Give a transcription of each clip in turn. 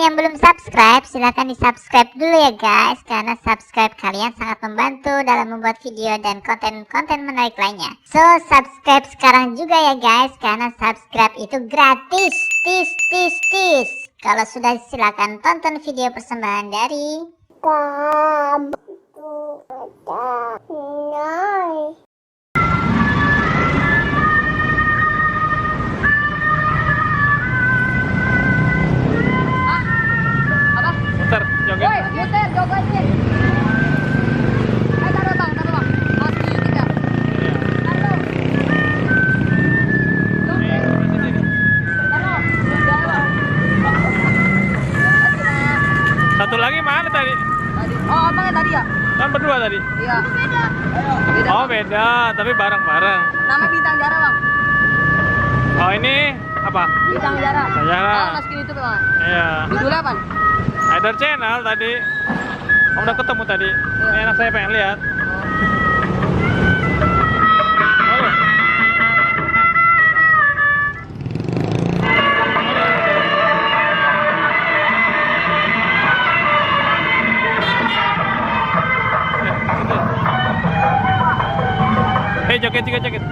yang belum subscribe, silahkan di subscribe dulu ya guys, karena subscribe kalian sangat membantu dalam membuat video dan konten-konten menarik lainnya. So subscribe sekarang juga ya guys, karena subscribe itu gratis. Tis. Kalau sudah, silahkan tonton video persembahan dari Muter, joget. Woi, muter, jogetnya. Taruh bang. Mau di YouTube ya? Iya. Taruh. Satu lagi mana tadi? Tadi. Oh, abangnya tadi ya? Kan berdua tadi. Iya. Beda. Oh Bang. beda, tapi bareng-bareng. Namanya Bintang Jara bang. Oh ini apa? Bintang Jara. Jara. Oh, masukin YouTube bang. Iya. Judulnya apa? Ada channel tadi. Om udah ketemu tadi. Ini anak saya pengen lihat. Halo. Joget juga joget.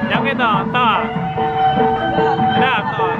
Joget dong, toh. Udah, toh.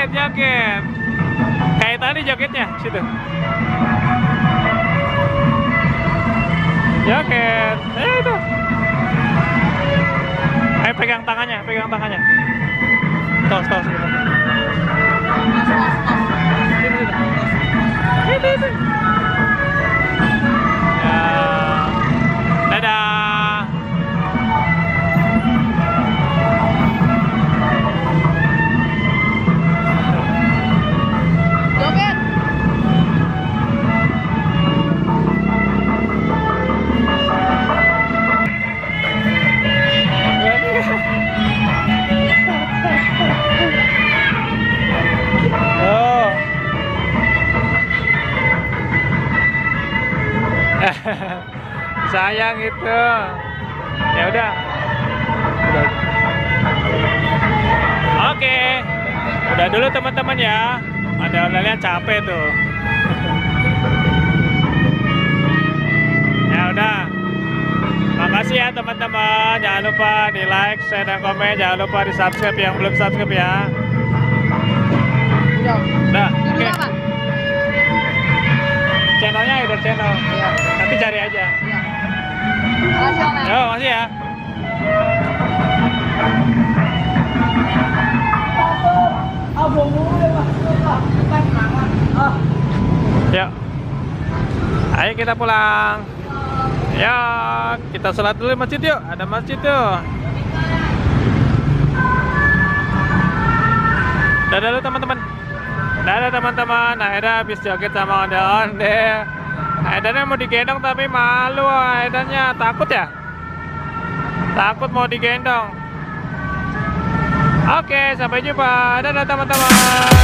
Joget. Kayak tadi jogetnya, situ. Joget. Itu. Ayo pegang tangannya. Tos gitu. Itu. Ya. Dadah. Joget. Oh. Sayang itu. Ya udah. Oke. Udah dulu teman-teman ya. Ada lihat capek tuh. Ya udah. Makasih ya teman-teman. Jangan lupa di like, share, dan komen. Jangan lupa di subscribe yang belum subscribe ya. Udah. Oke. Judulnya apa? Channelnya Idol Channel. Iya. Nanti cari aja. Iya. Makasih om ya. Yo, makasih ya. Yuk. Ayo kita pulang. Ya, kita sholat dulu di masjid yuk. Ada masjid tuh. Dadah dulu teman-teman. Dadah teman-teman. Aida habis joget sama onde-onde. Aidanya mau digendong tapi malu. Aidanya takut ya? Takut mau digendong. Oke, sampai jumpa. Dadah teman-teman.